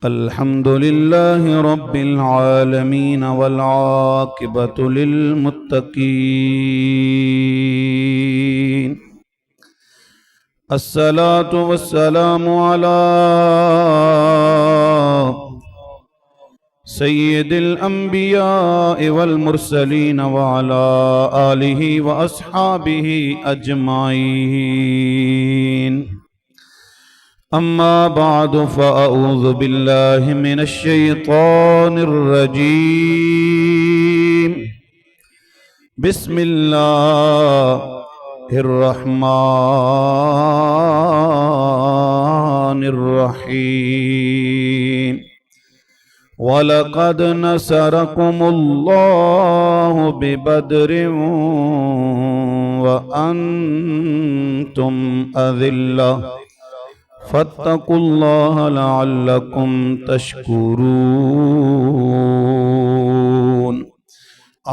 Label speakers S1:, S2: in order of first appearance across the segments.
S1: الحمد لله رب العالمين والعاقبة للمتقين الصلاة والسلام على سيد الأنبياء والمرسلين وعلى آله وأصحابه أجمعين أما بعد فأعوذ بالله من الشيطان الرجيم بسم الله الرحمن الرحيم وَلَقَدْ نَصَرَكُمُ اللَّهُ بِبَدْرٍ وَأَنْتُمْ أَذِلَّةٌ فَاتَّقُوا اللَّهَ لَعَلَّكُمْ تَشْكُرُونَ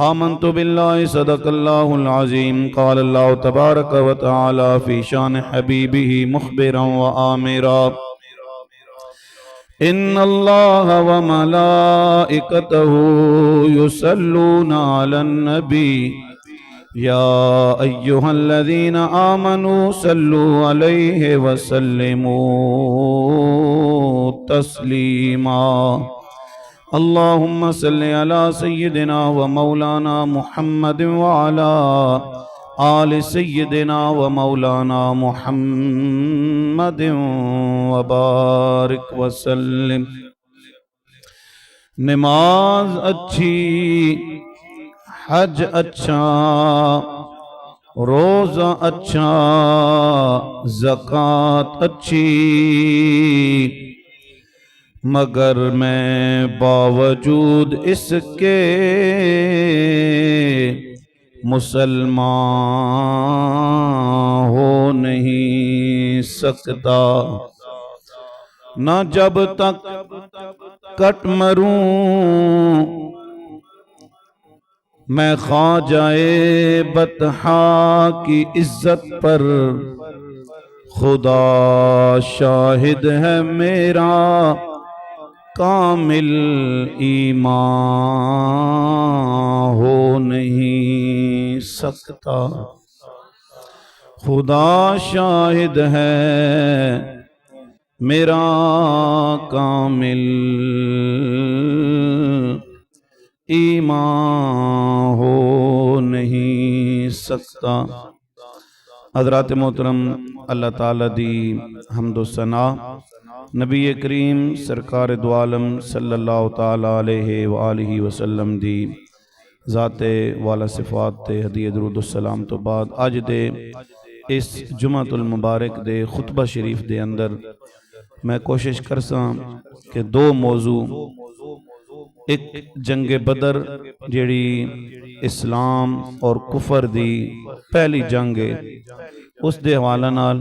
S1: آمنت بالله صدق الله العظيم قال الله تبارك وتعالى في شان حبيبه مخبرا وآمرا إن الله وملائكته يصلون على النبي يا أيها الذين آمنوا صلوا عليه وسلموا تسليما اللهم صل على سيدنا ومولانا محمد وعلى آل سيدنا ومولانا محمد وبارک وسلم۔ نماز اچھی، حج اچھا، روزہ اچھا، زکوٰۃ اچھی، مگر میں باوجود اس کے مسلمان ہو نہیں سکتا، نہ جب تک کٹ مروں میں خواجہ بطحا کی عزت پر، خدا شاہد ہے میرا کامل ایمان ہو نہیں سکتا، خدا شاہد ہے میرا کامل ایمان ہو نہیں سکتا۔ حضرات محترم، اللہ تعالیٰ دی حمد و ثنا نبی کریم سرکار دو عالم صلی اللہ تعالیٰ علیہ وآلہ وسلم دی ذات والا صفات تے ہدیہ درود السلام تو بعد آج دے اس جمعۃ المبارک دے خطبہ شریف دے اندر میں کوشش کرساں کہ دو موضوع، ایک جنگ بدر جیڑی اسلام اور کفر دی پہلی جنگ ہے اس دے حوالہ نال،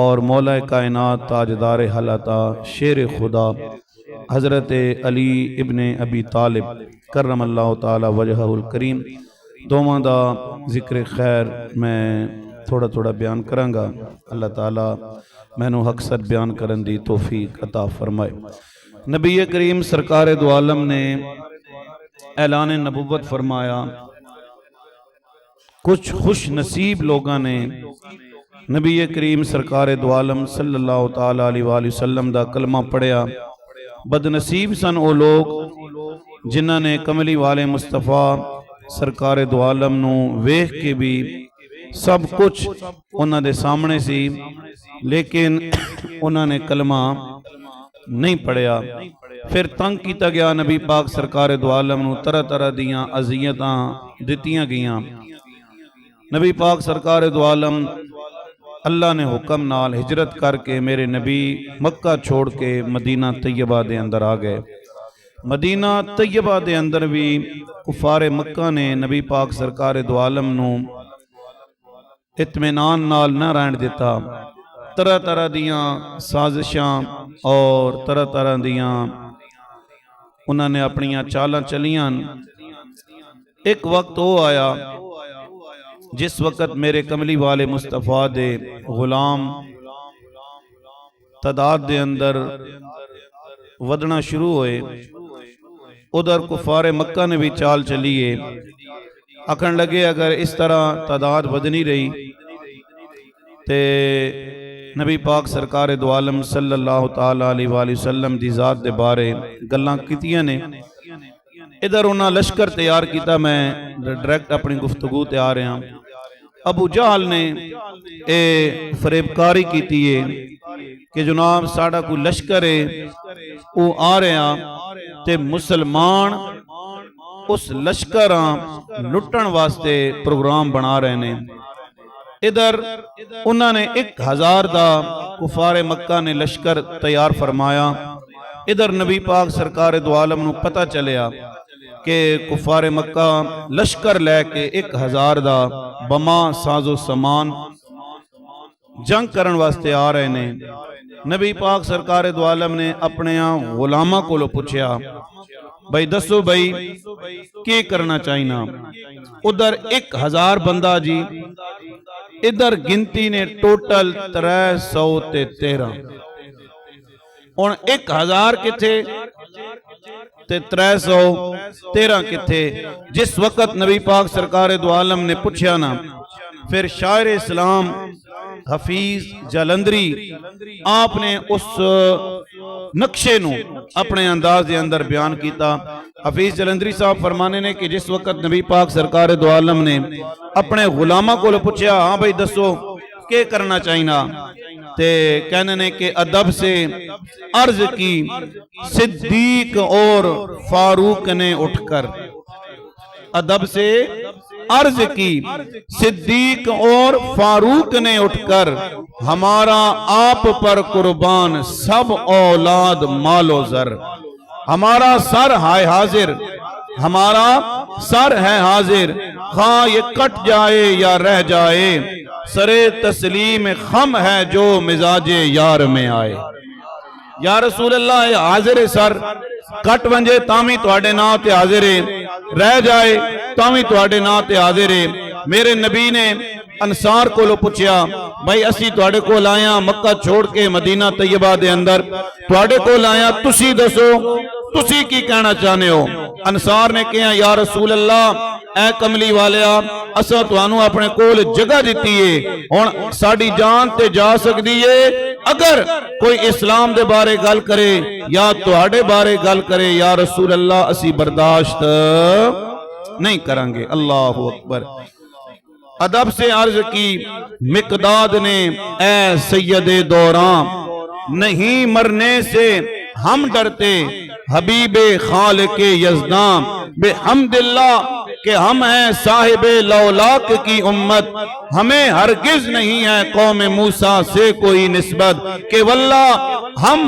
S1: اور مولا کائنات تاجدار حالاتہ شیر خدا حضرت علی ابن ابی طالب کرم اللہ تعالی وجہہ الکریم دوواں دا ذکر خیر میں تھوڑا تھوڑا بیان کروں گا۔ اللہ تعالیٰ میں نو حق سر بیان کرن دی توفیق عطا فرمائے۔ نبی کریم سرکار دو عالم نے اعلان نبوت فرمایا، کچھ خوش نصیب لوگاں نے نبی کریم سرکار دو عالم صلی اللہ تعالیٰ علیہ وآلہ وسلم دا کلمہ پڑھیا۔ بد نصیب سن او لوگ جنہاں نے کملی والے مصطفیٰ سرکار دو عالم نو ویکھ کے بھی سب کچھ انہاں دے سامنے سی لیکن انہاں نے کلمہ نہیں پڑھیا۔ پھر تنگ کیتا گیا نبی پاک سرکار دو عالم نو، طرح طرح دیاں اذیتاں دتیاں گیاں۔ نبی پاک سرکار دو عالم اللہ نے حکم نال ہجرت کر کے میرے نبی مکہ چھوڑ کے مدینہ طیبہ دے اندر آ گئے۔ مدینہ طیبہ دے اندر بھی کفار مکہ نے نبی پاک سرکار دو عالم نو اطمینان نال نہ رہن دیتا، طرح طرح دیاں سازشاں اور طرح طرح دیاں انہوں نے اپنیاں چالاں چلیاں۔ ایک وقت وہ آیا جس وقت میرے کملی والے مصطفیٰ دے غلام تعداد دے اندر ودنا شروع ہوئے، ادھر کفار مکہ نے بھی چال چلیے، آکھن لگے اگر اس طرح تعداد ودنی رہی تے نبی پاک سرکار دو عالم صلی اللہ تعالیٰ علیہ وآلہ وسلم دی ذات دے بارے گلاں کیتیاں نے۔ ادھر انہاں لشکر تیار کیتا، میں ڈائریکٹ اپنی گفتگو تے آ رہے ہیں۔ ابو جہل نے اے فریبکاری کیتی ہے کہ جناب ساڑا کوئی لشکر ہے وہ آ رہے ہیں تے مسلمان اس لشکر لٹن واسطے پروگرام بنا رہے ہیں۔ ادھر انہوں نے 1000 دا کفار مکہ نے لشکر تیار فرمایا۔ ادھر نبی پاک سرکار دو عالم نو پتہ چلیا کہ کفار مکہ لشکر لے کے 1000 دا بما ساز و سامان جنگ کرن واسطے آ رہے نے۔ نبی پاک سرکار دو عالم نے اپنے غلامہ کو لو پوچھیا بھائی دسو بھائی کی کرنا چاہینا؟ ادھر 1000 بندہ جی، ادھر گنتی نے ٹوٹل 313 اور 1000 کتھے تے 313 کتھے۔ جس وقت نبی پاک سرکار دو عالم نے پوچھیا نا، پھر شاعر اسلام حفیظ جلندری آپ نے اس نقشے نو اپنے انداز دے اندر بیان کیتا۔ حفیظ جلندری صاحب فرمانے نے کہ جس وقت نبی پاک سرکار دو عالم نے اپنے غلامہ کو پوچھا ہاں بھائی دسو کیا کرنا چاہینا، تے کہنے نے کہ ادب سے عرض کی صدیق اور فاروق نے اٹھ کر، ادب سے عرض کی صدیق اور فاروق نے اٹھ کر، ہمارا آپ پر قربان سب اولاد مال و زر، ہمارا سر ہے حاضر، ہمارا سر ہے حاضر، خواہ یہ کٹ جائے یا رہ جائے، سرے تسلیم خم ہے جو مزاج یار میں آئے۔ یا رسول اللہ حاضر سر کٹ ونجے تامی تواڈے نا تے حاضر رہ جائے تامی تواڈے نا تے حاضر۔ میرے نبی نے انصار کو لو پوچھیا بھائی اسی تواڈے کو لایا مکہ چھوڑ کے مدینہ طیبہ دے اندر، تواڈے کو لایا تسی دسو تسی کی کہنا چاہنے ہو؟ انصار نے کہا یا رسول اللہ اے کملی والیا اسا توانو اپنے کول جگہ دیتی ہے، ہن ساڈی جان تے جا سکدی ہے، اگر کوئی اسلام دے بارے گل کرے یا تواڈے بارے گل کرے یا رسول اللہ اسی برداشت نہیں کریں گے۔ اللہ اکبر۔ ادب سے عرض کی مقداد نے اے سید دوران، نہیں مرنے سے ہم ڈرتے حبیب خالق یزدان، بحمد اللہ کہ ہم ہیں صاحب لولاک کی امت، ہمیں ہرگز نہیں ہے قوم موسیٰ سے کوئی نسبت، کہ واللہ ہم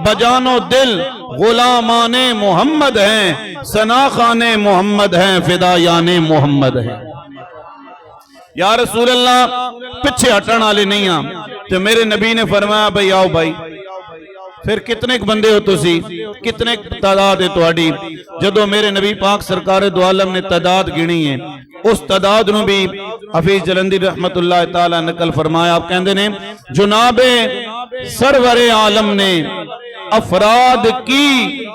S1: بجانو دل غلامان محمد ہیں، سناخان محمد ہیں، فدایان محمد ہیں۔ یا رسول اللہ پچھے ہٹن والے نہیں ہیں، تو میرے نبی نے فرمایا بھائی آؤ بھائی، پھر کتنے بندے ہو تسی، کتنے تعداد ہے تواڈی؟ جدو میرے نبی پاک سرکار دو عالم نے تعداد گنی ہے، اس تعداد نو بھی حفیظ جلندی رحمت اللہ تعالی نقل فرمایا۔ آپ کہندے نے جناب سرور عالم نے افراد کی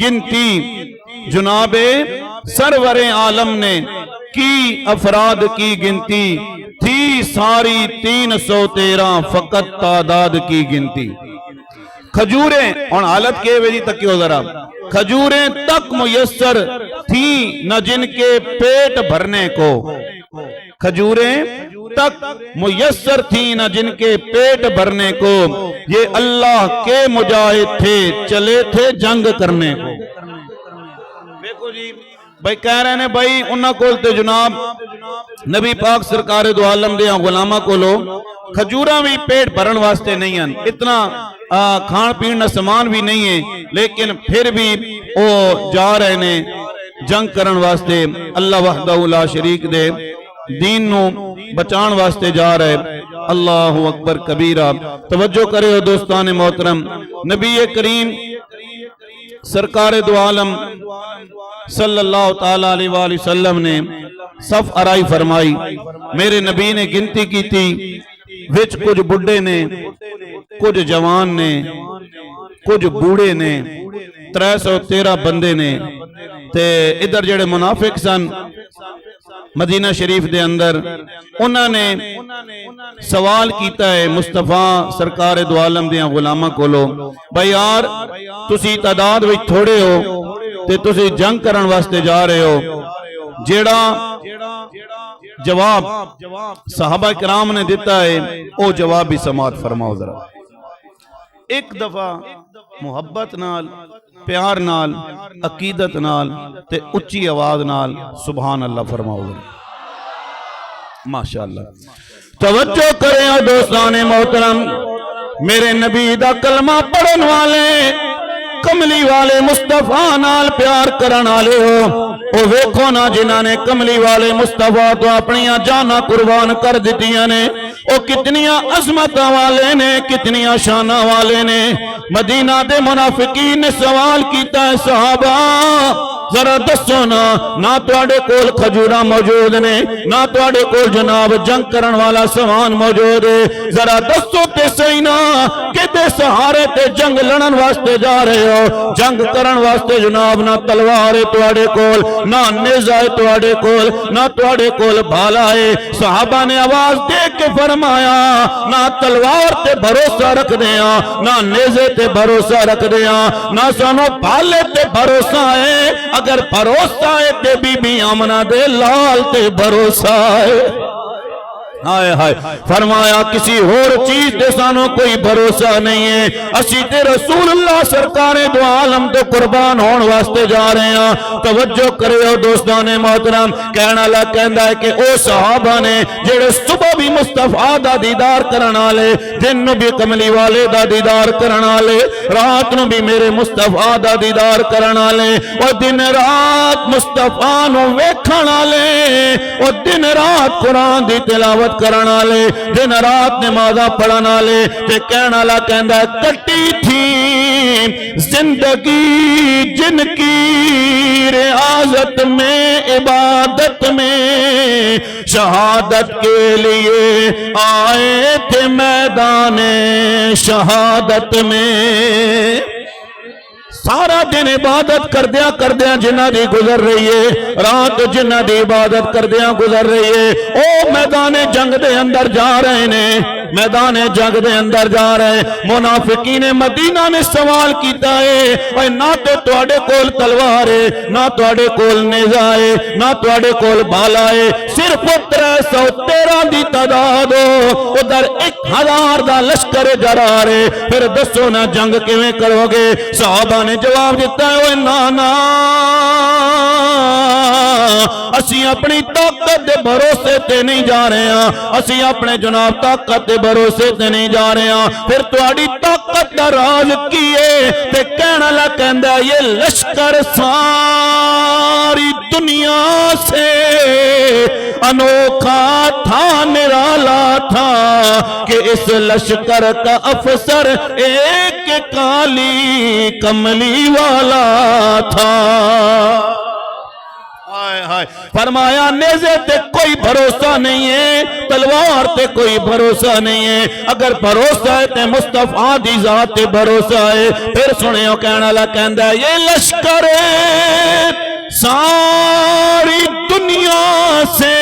S1: گنتی، جناب سرور عالم نے کی افراد کی گنتی تھی ساری 313 فقط تعداد کی گنتی۔ کھجوریں اور حالت کے وجہ تک کیوں ذرا کھجوریں تک میسر تھیں نہ جن کے پیٹ بھرنے کو، کھجوریں تک میسر تھیں نہ جن کے پیٹ بھرنے کو، یہ اللہ کے مجاہد تھے چلے تھے جنگ کرنے کو۔ دیکھو جی بھائی کہہ رہے ہیں بھائی انہاں کول تے جناب نبی پاک سرکار دو عالم دے غلامہ کو لو کھجوراں بھی پیٹ بھرن واسطے نہیں ہیں، اتنا کھان پین سامان بھی نہیں ہے، لیکن پھر بھی وہ جا رہے نے جنگ کرن واسطے، اللہ وحدہ لا شریک دے دین نو بچان واسطے جا رہے۔ اللہ اکبر کبیرہ۔ توجہ کرے ہو دوستان محترم، نبی کریم سرکار دو عالم صلی اللہ تعالیٰ علیہ وآلہ وسلم نے صف آرائی فرمائی میرے نبی نے گنتی کی تھی وچ کچھ بڑھے نے کچھ جوان نے کچھ بوڑھے نے 313 بندے نے تے ادھر جڑے منافق سن مدینہ شریف دے اندر انہوں نے سوال کیتا ہے مصطفیٰ سرکار دو عالم دیاں غلامہ کولو بھائی یار تسی تعداد وچ تھوڑے ہو تے تسی جنگ کرن واسطے جا رہے ہو جیڑا جواب صحابہ کرام نے دیتا ہے او جواب بھی سماعت فرماؤ ذرا ایک دفعہ محبت نال پیار نال عقیدت نال تے اچھی آواز نال سبحان اللہ فرماؤ ذرا ماشاءاللہ توجہ کریں دوستان محترم میرے نبی دا کلمہ پڑھن والے کملی والے مصطفیٰ نال پیار کرن والے ہو او ویکھو نا جنہاں نے کملی والے مصطفیٰ تو اپنیاں جاناں قربان کر دتیاں نے او کتنیاں عظمتاں والے نے کتنیاں شاناں والے نے مدینہ دے منافقین نے سوال کیتا ہے صحابہ ذرا دسو نہ تواڈے کول کھجوراں موجود نے نہ تواڈے کول جناب جنگ کرن والا سامان موجود ہے ذرا دسو تے صحیح نا کدے سہارے تے جنگ لڑن واسطے جا رہے ہو جنگ کرن واسطے جناب نہ تلوار ہے تواڈے کول نہ نیزہ ہے تواڈے کول نہ تواڈے کول بھالا ہے صحابہ نے آواز دے کے فرمایا نہ تلوار تے بھروسہ رکھ دیاں نہ نیزے تے بھروسہ رکھ دیاں نہ سانو بھالے تے بھروسہ ہے اگر بھروسہ ہے تے بی بی آمنہ دے لال تے بھروسہ ہے ہائے ہائے فرمایا کسی اور چیز دے سانو کوئی بھروسہ نہیں ہے اسی تے رسول اللہ سرکار دو عالم تو قربان ہون واسطے جا رہے ہیں توجہ کرے ہو دوستان محترم کہنا اللہ کہندا ہے کہ او صحابہ نے جڑے صبح بھی مصطفیٰ دا دیدار کرن والے دن نو بھی کملی والے دا دیدار کرن والے رات نو بھی میرے مصطفیٰ دا دیدار کرن والے او دن رات مصطفیٰ نو ویکھن والے او دن رات قرآن دی تلاوت کرن والے دن رات نمازاں پڑھن والے تے کہنا لا کہندا کٹی تھی زندگی جن کی ریاضت میں عبادت میں شہادت کے لیے آئے تھے میدان شہادت میں سارا دن عبادت کردیاں جنہ دی گزر رہی ہے رات جنہ دی عبادت کردیاں گزر رہی ہے او میدان جنگ دے اندر جا رہے نے میدان جنگ دے اندر جا رہے منافقین مدینہ نے سوال کیتا ہے اے نہ تو تواڈے کول تلوار ہے نہ تواڈے کول نیزہ ہے نہ تواڈے کول بھالا ہے صرف 313 دی تعداد ہو ادھر 1000 دا لشکر جرا رہے پھر دسو نہ جنگ کیویں کرو گے صحابہ نے جواب دیتا ہے نانا اسی اپنی طاقت دے بھروسے تے نہیں جا رہے ہیں اسی اپنے جناب طاقت دے بھروسے تے نہیں جا رہے ہیں پھر تواڈی طاقت دا راز کی ہے تے کہنا لا کہندا یہ لشکر ساری دنیا سے انوکھا تھا نرالا تھا کہ اس لشکر کا افسر ایک کالی کملی والا تھا فرمایا نیزے تے کوئی بھروسہ نہیں ہے تلوار تے کوئی بھروسہ نہیں ہے اگر بھروسہ ہے تے مصطفیٰ دی ذات تے بھروسہ ہے پھر سنیو کہنا لا کہندا یہ لشکر ساری دنیا سے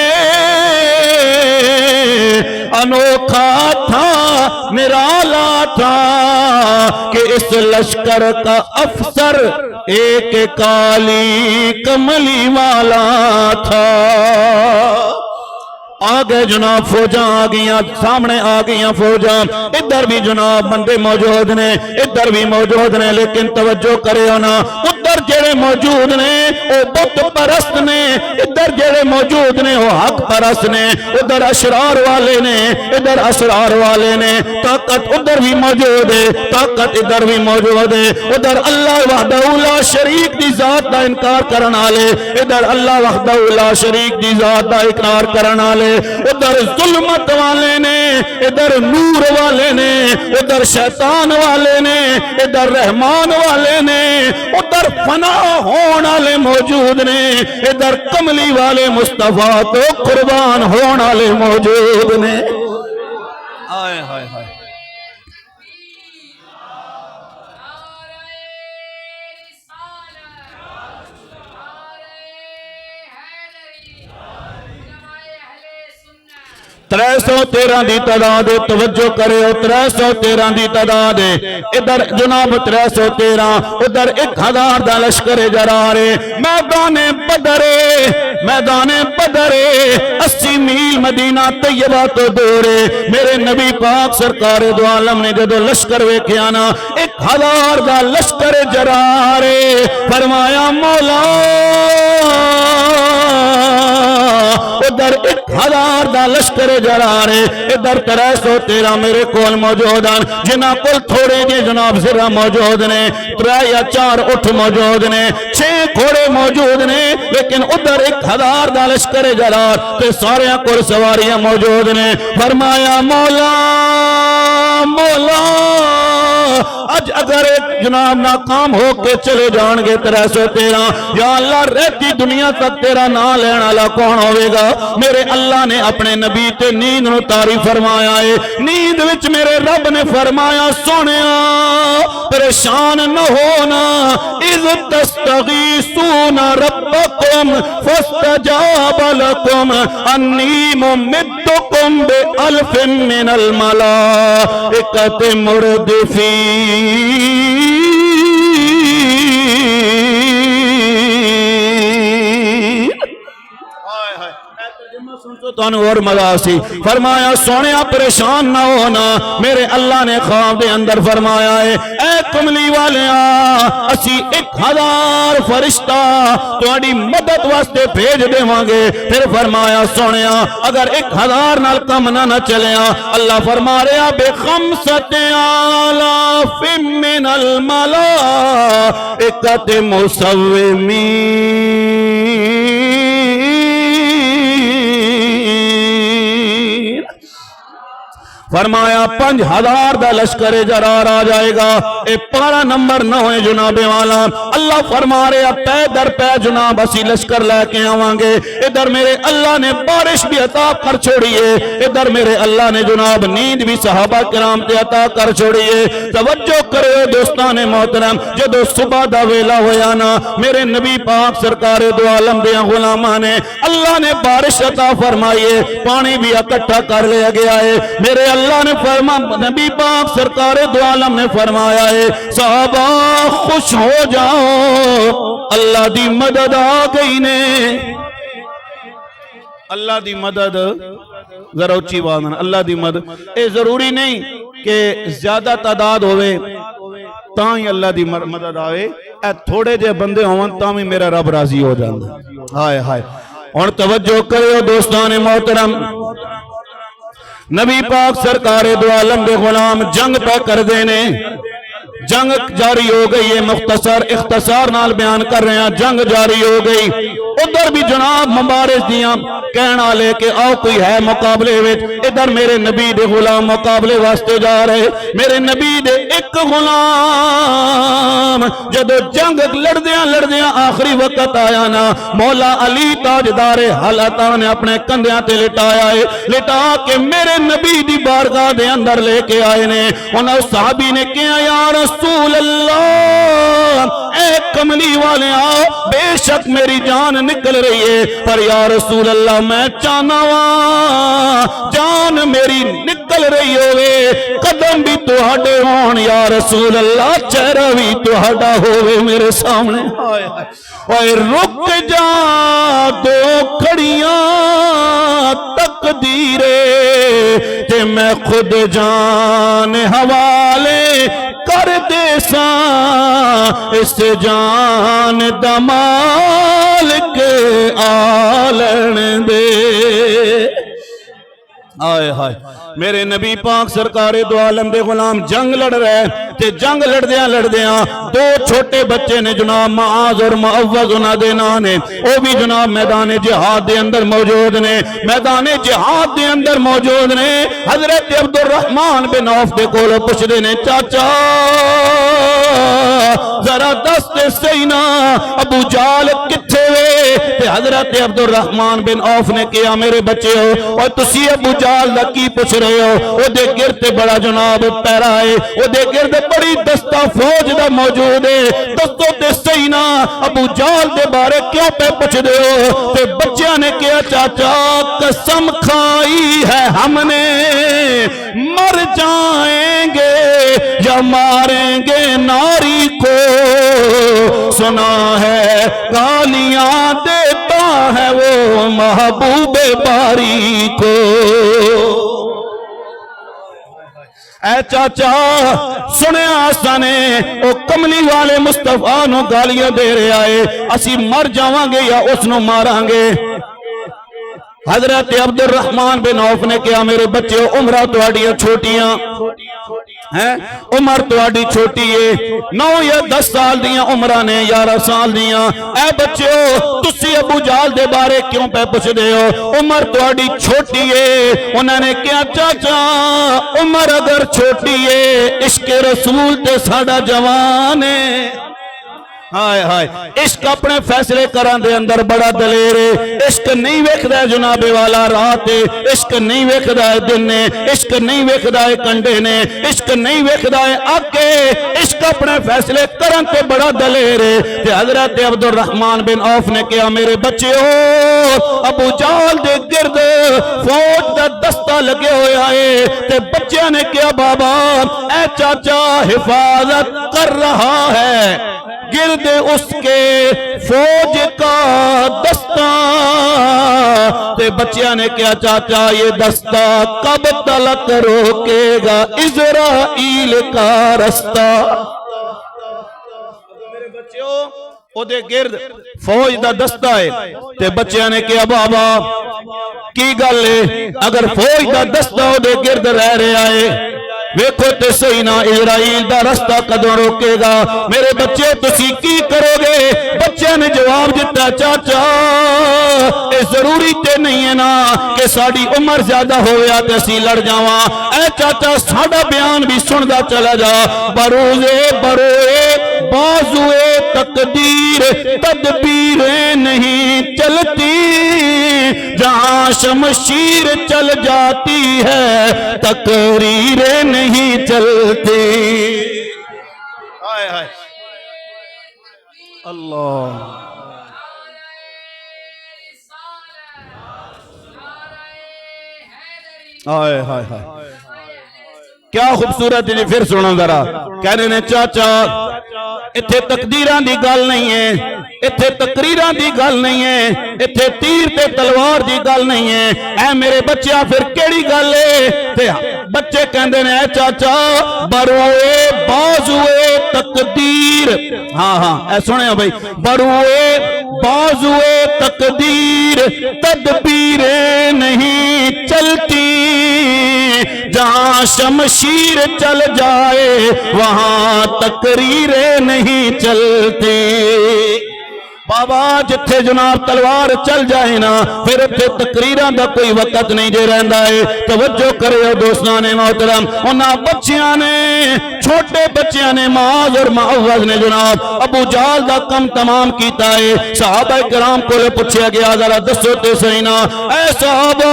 S1: انوکھا تھا نرالا تھا کہ اس لشکر کا افسر ایک کالی کملی والا تھا آگے جناب فوجاں آگیاں سامنے آگیاں فوجاں ادھر بھی جناب بندے موجود نے ادھر بھی موجود نے لیکن توجہ کرے ہونا ادھر جڑے موجود نے وہ بت پرست نے ادھر جڑے موجود نے وہ حق پرست نے ادھر اشرار والے نے ادھر اسرار والے نے طاقت ادھر بھی موجود ہے طاقت ادھر بھی موجود ہے ادھر اللہ وحدہ لا شریک دی ذات دا انکار کرن والے ادھر اللہ وحدہ لا شریک دی ذات دا اقرار کرن والے ادھر ظلمت والے نے ادھر نور والے نے، ادھر شیطان والے نے، ادھر رحمان والے نے، ادھر فنا ہون والے موجود نے، ادھر کملی والے مصطفیٰ تو قربان ہون والے موجود نے۔ آئے ہائے ہائے ترے سو تیرہ دی تعداد، توجہ کرے ہو، 313 دی تعداد، ادھر جناب 313، ادھر 1000 دا لشکر جرارے، میدان بدر، میدان بدر 80 میل مدینہ طیبہ تو دورے، میرے نبی پاک سرکار دو عالم نے جدو لشکر ویکھیا نا 1000 دا لشکر جرارے، فرمایا مولا ادھر 1000 دا لشکر جرارے، ادھر 313 میرے کول موجود ہیں، جنہاں کول تھوڑے جی جناب ذرا موجود نے، 3 یا 4 اٹھ موجود نے، 6 گھوڑے موجود نے، لیکن ادھر 1000 دا لشکر جرار تے سارے کول سواریاں موجود نے۔ فرمایا مولا مولا اج اگر جناب ناکام ہو کے چلے جان گے 313، یا اللہ رہتی دنیا تک تیرا نام لینا والا کون ہوئے گا؟ میرے اللہ نے اپنے نبی تے نیند نو طاری فرمایا ہے، نیند وچ میرے رب نے فرمایا سونیا پریشان نہ ہونا، اذ تستغیثون ربکم فاستجاب لکم انی ممدکم بألف من الملائکۃ مردفین۔ تو اور مزہ سی، فرمایا سونیا پریشان نہ ہونا، میرے اللہ نے خواب دے اندر فرمایا ہے اے کملی والیاں اسی 1000 فرشتہ تہاڈی مدد واسطے بھیج دیواں گے۔ پھر فرمایا سونیا اگر 1000 نال کم نہ چلیا، اللہ فرما رہا بخمسۃ آلاف من الملائکۃ مسومین۔ فرمایا 5000 دا لشکر جرار آ جائے گا، اے 12 نمبر نہ ہوئے جناب والا، اللہ فرما رہے پے در پے جناب اسی لشکر لے کے آواں گے۔ ادھر میرے اللہ نے بارش بھی عطا کر چھوڑیے، ادھر میرے اللہ نے جناب نیند بھی صحابہ کرام تے عطا کر چھوڑیے۔ توجہ کرے دوستان محترم، جدو صبح دا ویلا ہویا نا، میرے نبی پاک سرکار دو عالم دے غلاماں نے اللہ نے بارش عطا فرمائیے، پانی بھی اکٹھا کر لیا گیا ہے۔ میرے اللہ نے فرمایا، نبی پاک سرکار دو عالم نے فرمایا ہے صحابہ خوش ہو جاؤ اللہ دی مدد آ گئی نے۔ اللہ دی مدد ذرا اچھی بات ہے، اللہ دی مدد اے ضروری نہیں کہ زیادہ تعداد ہوئے تاں ہی اللہ دی مدد آئے، اے تھوڑے جے بندے ہوں تاں ہی میرا رب راضی ہو جاندہ۔ ہائے ہائے اور توجہ کرو دوستان محترم، نبی پاک سرکار دو عالم دے غلام جنگ پہ کر دینے، جنگ جاری ہو گئی ہے، مختصر اختصار نال بیان کر رہے ہیں، جنگ جاری ہو گئی۔ ادھر بھی جناب مبارز دیاں کہنا لے کہ آؤ کوئی ہے مقابلے وچ، ادھر میرے نبی دے غلام مقابلے واسطے جا رہے، میرے نبی دے ایک غلام جدو جنگ لڑدیاں آخری وقت آیا نا، مولا علی تاجدار حالتاں نے اپنے کندھیاں تے لٹایا ہے، لٹا کے میرے نبی دی بارگاہ دے اندر لے کے آئے نے۔ انہاں صحابی نے کہا یا رسول اللہ اے کملی والے آؤ، بے شک میری جان نکل رہی ہے، پر یا رسول اللہ میں چاہنا وا جان میری نکل رہی ہوئے، قدم بھی تہاڈے ہون یا رسول اللہ، چہرہ بھی تہاڈا ہوئے میرے سامنے۔ اوے رک جا دو کھڑیاں تقدیرے تے میں خود جان حوالے کر دے ساں، اس جان دا مالک آلن دے۔ آئے ہائے میرے نبی پاک سرکار دو عالم دے غلام جنگ لڑ رہے تے جنگ لڑدیاں دو چھوٹے بچے نے جناب معاذ اور معوذ انہاں دے نام نے او بھی جناب میدان جہاد دے اندر موجود نے میدان جہاد دے اندر موجود نے حضرت عبد الرحمن بن عوف دے کولوں پوچھدے نے چاچا ذرا دس تے سینا ابو جال کتھے وے تے حضرت عبد الرحمن بن عوف نے کہا میرے بچے ہو اور تسی ابو جال دا کی پوچھ رہے ہو او دے گرد تے بڑا جناب پیرا ہے او دے گرد بڑی دستہ فوج دا موجود ہے دستوں تے سینا ابو جال دے بارے کیوں پہ پوچھ دے ہو تے بچیاں نے کہا چاچا قسم کھائی ہے ہم نے مر جائیں گے یا ماریں گے ناری کو سنا ہے گالیاں دیتا ہے وہ محبوب باری کو اے چاچا سنے آسانے او کملی والے مصطفیٰ نو گالیاں دے رہے آئے اسی مر جاواں گے یا اس نو ماراں گے حضرت عبد الرحمن بن عوف نے کہا میرے بچے عمرہ تواڈیاں چھوٹیاں ہیں عمر تواڈی چھوٹی ہے 9 یا 10 سال دیاں عمرہ نے 11 سال دیاں اے بچے تسی ابو جال دے بارے کیوں پہ پوچھ دے ہو عمر تواڈی چھوٹی ہے انہوں نے کہا چاچا عمر اگر چھوٹی ہے عشق رسول تے ساڈا جوان ہے ہائے ہائے عشق اپنے فیصلے کران دے اندر بڑا دلیر ہے عشق نہیں ویکھدا ہے جناب والا رات ہے عشق نہیں ویکھدا ہے دن ہے عشق نہیں ویکھدا ہے کنڈے نے عشق نہیں ویکھدا ہے آکے عشق اپنے فیصلے کران تے بڑا دلیر ہے تے حضرت عبد الرحمن بن عوف نے کہا میرے بچے ہو ابو جال دے گرد فوج دا دستہ لگے ہوئے آئے تے بچیاں نے کہا بابا اے چاچا حفاظت کر رہا ہے گرد اس کے فوج کا دستہ تے بچیاں نے کیا چاچا یہ دستہ کب تلک روکے گا اسرائیل کا رستہ میرے بچیوں او دے گرد فوج دا دستہ ہے تے بچیاں نے کیا بابا کی گل ہے اگر فوج دا دستہ او دے گرد رہ رہے آئے ویکھو تے صحیح نہ اسرائیل دا رستہ کدوں روکے گا میرے بچے تسی کی کرو گے بچے نے جواب دیتا چاچا اے ضروری تے نہیں ہے نا کہ ساڑی عمر زیادہ ہویا تے اسی لڑ جاواں اے چاچا ساڑا بیان بھی سندا چلا جا بروئے بازوئے تقدیر تدبیریں نہیں چلتی جہاں شمشیر چل جاتی ہے تقریریں نہیں چلتی آئے آئے اللہ آئے آئے آئے کیا خوبصورت ہے پھر سنو ذرا کہنے نے چاچا اتھے تقدیران دی گل نہیں ہے اتھے تقریران دی گل نہیں ہے اتھے تیر تے تلوار دی گل نہیں ہے اے میرے بچہ پھر کیڑی گل ہے تے بچے کہندے نے اے چاچا بروئے بازوئے تقدیر ہاں ہاں اے سنے بھائی بروئے بازوئے تقدیر تدبیریں نہیں چلتی جہاں شمشیر چل جائے وہاں تقریریں نہیں چلتی بابا جتھے جناب تلوار چل جائے نا پھر اتھے تقریراں دا کوئی وقت نہیں جے رہندا ہے توجہ کرے ہو دوستان محترم انہاں بچیاں نے چھوٹے بچیاں نے معاذ اور معوذ نے جناب ابو جال دا کم تمام کیتا ہے صحابہ کرام کو لے پوچھیا گیا ذرا دسو تے صحیح نا اے صحابہ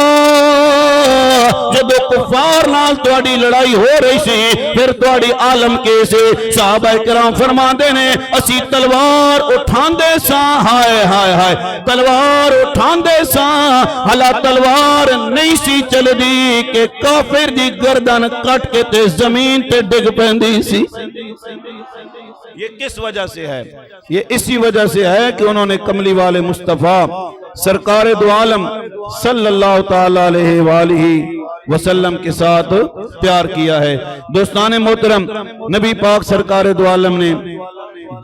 S1: جدو کفار نال تواڈی لڑائی ہو رہی سی پھر تواڈی عالم کیسے صحابہ کرام فرماندے نے اسی تلوار اٹھاندے سا ہائے ہائے ہائے تلوار اٹھاندے سا حالا تلوار نہیں سی چل دی کہ کافر دی گردن کٹ کے تے زمین تے ڈگ پہندی سی یہ کس وجہ سے ہے یہ اسی وجہ سے ہے کہ انہوں نے کملی والے مصطفیٰ سرکار دو عالم صلی اللہ تعالی علیہ وآلہ وسلم کے ساتھ پیار کیا ہے دوستان محترم نبی پاک سرکار دو عالم نے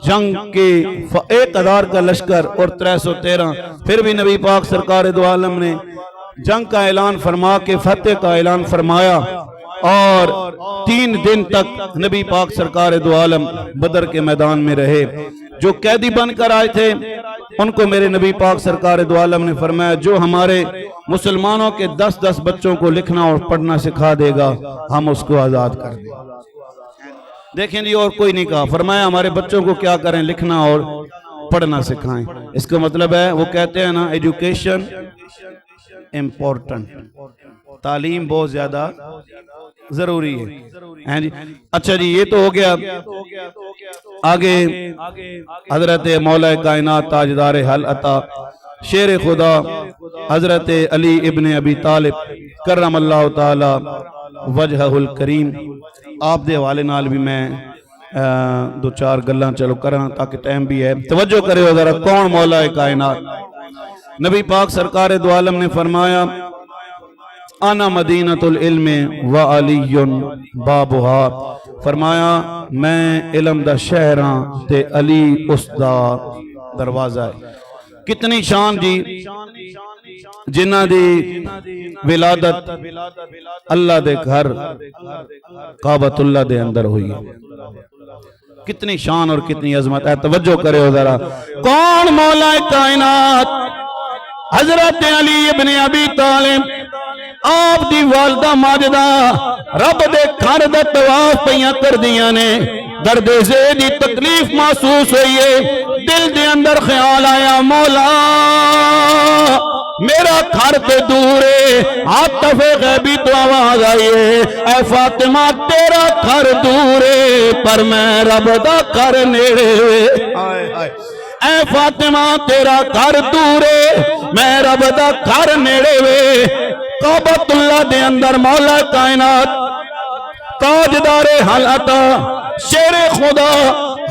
S1: جنگ کے 1000 کا لشکر اور 313 پھر بھی نبی پاک سرکار دو عالم نے جنگ کا اعلان فرما کے فتح کا اعلان فرمایا، اور 3 دن تک نبی پاک سرکار دو عالم بدر کے میدان میں رہے۔ جو قیدی بن کر آئے تھے ان کو میرے نبی پاک سرکار دو عالم نے فرمایا جو ہمارے مسلمانوں کے 10 بچوں کو لکھنا اور پڑھنا سکھا دے گا ہم اس کو آزاد کر دیں۔ دیکھیں جی، اور کوئی نہیں کہا، فرمایا ہمارے بچوں کو کیا کریں، لکھنا اور پڑھنا سکھائیں۔ اس کا مطلب ہے، وہ کہتے ہیں نا، ایجوکیشن امپورٹنٹ، تعلیم بہت زیادہ ضروری ہے جی۔ اچھا جی، یہ تو ہو گیا۔ آگے حضرت مولا کائنات تاجدار حل عطا شیر خدا حضرت علی ابن ابی طالب کرم اللہ تعالی وجہہ الکریم، آپ دے حوالے نال بھی میں 2-4 گلاں چلو کراں تاکہ ٹائم بھی ہے۔ توجہ کرے ہو ذرا، کون مولا کائنات؟ نبی پاک سرکار دو عالم نے فرمایا انا مدینۃ العلم و علی بابھا، فرمایا میں علم دا شہر ہاں تے علی اس دا دروازہ ہے۔ کتنی شان جی، جنہ دی ولادت اللہ دے گھر کعبۃ اللہ دے اندر ہوئی، کتنی شان اور کتنی عظمت ہے۔ توجہ کرے ہو ذرا، کون مولا کائنات؟ حضرت علی ابن ابی طالب، آپ دی والدہ ماجدہ رب دے گھر دا طواف پیاں کر دیاں نے، درد زیدی تکلیف محسوس ہوئی ہے، دل دے اندر خیال آیا مولا میرا گھر تے دور ہے، عاطف غیبی تو آواز آئی ہے، اے فاطمہ تیرا گھر دور ہے پر میں رب دا گھر نیڑے، اے فاطمہ تیرا گھر دور ہے میں رب دا گھر نیڑے وے۔ کعبۃ اللہ دے اندر مولا کائنات تاجدار حل عطا شیر خدا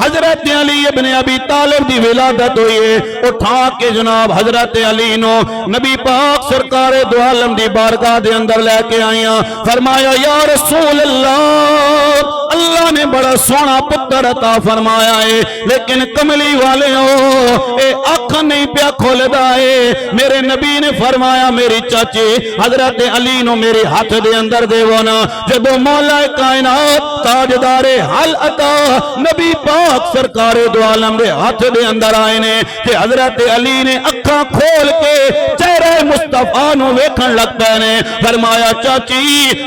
S1: حضرت علی ابن ابی طالب دی ولادت ہوئی ہے۔ اٹھا کے جناب حضرت علی نو نبی پاک سرکار دو عالم دی بارگاہ دے اندر لے کے آئیاں، فرمایا یا رسول اللہ، اللہ نے بڑا سونا پتر عطا فرمایا ہے لیکن کملی والے ہو اے اکھ نہیں پیا کھولدا ہے۔ میرے نبی نے فرمایا میری چاچی حضرت علی نو میرے ہاتھ دے اندر دیو نا۔ جدو مولا کائنات تاجدار حل عطا نبی پاک سرکار دو عالم دے ہاتھ دے اندر آئے نے کہ حضرت علی نے اکھاں کھول کے چہرہ مصطفیٰ نو ویکھن لگ پے نے۔ فرمایا چاچی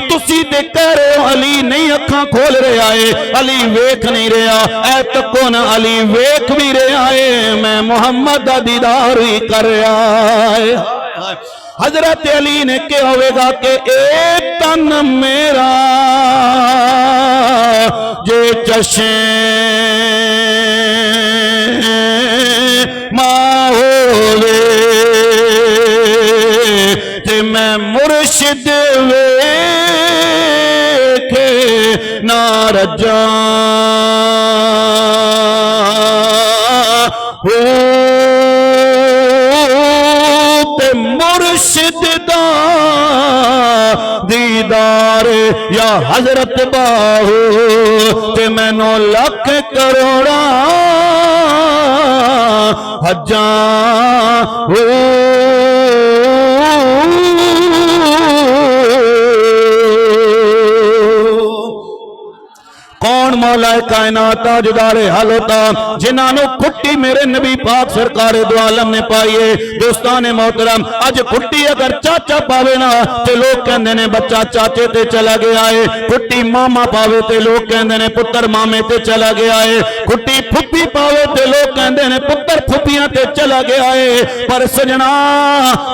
S1: تسی تے کہہ رہے ہو علی نہیں اکھاں کھول رہے آئے، علی ویکھ نہیں رہا، اے تکو نا علی ویکھ بھی رہے آئے، میں محمد دا دیدار ہی کر رہا ہے۔ حضرت علی نے کیا ہوئے گا کہ اے تن میرا جے چشم ماں ہوئے تے میں مرشد ویکھے نہ رجاں تے مرشد دا دیدار یا حضرت باہو تے میں 9 لاکھ کروڑا حجاں کون مولا کائنات تاجدار حل عطا جنہاں نو کھٹی میرے نبی پاک سرکار دو عالم نے پائیے۔ دوستان محترم اج کھٹی اگر چاچا پاوے نا تے لوگ کہندے نے بچہ چاچے تے چلا گیا ہے، کھٹی ماما پاوے تے لوگ کہندے نے پتر مامے تے چلا گیا ہے، کھٹی پھپھی پاوے تے لوگ کہندے نے پتر پھپھیاں تے چلا گیا ہے، پر سجنا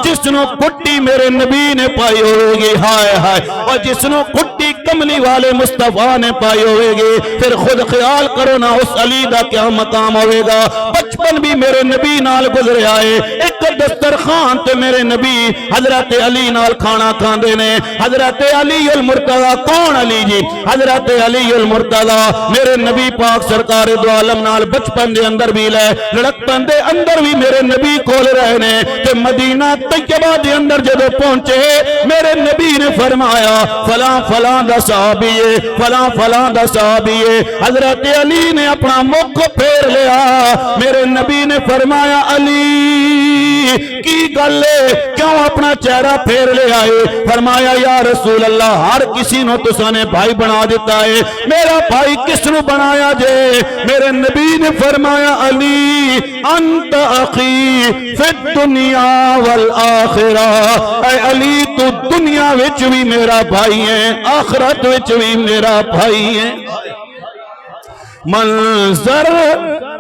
S1: جس نو کھٹی میرے نبی نے پائی ہوئے گی، ہائے ہائے، اور جس نو کھٹی کملی والے مصطفیٰ نے پائی ہوئے گی، پھر خود خیال کرو نا اس علی دا کیا مقام ہوئے گا۔ بچپن بھی میرے نبی نال گزرے آئے، ایک دسترخوان تے میرے نبی حضرت علی نال کھانا کھاندے نے۔ حضرت علی المرتضی، کون علی جی؟ حضرت علی المرتضی میرے نبی پاک سرکار دو عالم نال بچپن دے اندر بھی لے، لڑکپن دے اندر بھی میرے نبی کھول رہے نے تے مدینہ طیبہ دے اندر جدو پہنچے میرے نبی نے فرمایا فلاں فلاں دا صحابی ہے، فلاں فلاں دا صحابی ہے۔ حضرت علی نے اپنا مکھ پھیر لیا، میرے نبی نے فرمایا علی کی گل کیوں اپنا چہرہ پھیر لے آئے؟ فرمایا یا رسول اللہ ہر کسی نو تساں نے بھائی بنا دیتا ہے، میرا بھائی کس نو بنایا جے؟ میرے نبی نے فرمایا علی انت اخی فی الدنیا والآخرہ، اے علی تو دنیا وچ بھی میرا بھائی ہے، آخرت وچ بھی میرا بھائی ہے۔ منظر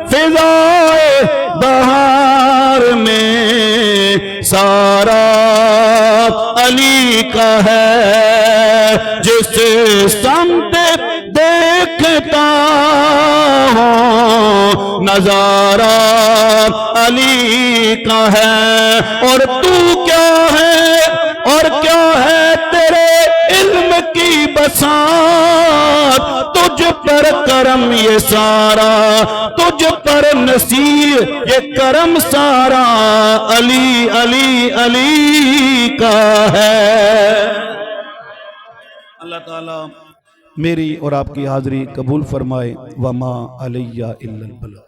S1: فضائے بہار میں سارا علی کا ہے، جس سمت دیکھتا ہوں نظارہ علی کا ہے۔ اور تو کیا ہے اور کیا ہے تیرے علم کی بساط، تجھ پر کرم یہ سارا، تجھ پر نصیر یہ کرم سارا علی علی علی کا ہے۔ اللہ تعالیٰ میری اور آپ کی حاضری قبول فرمائے۔ وما علیہ الا البلاغ۔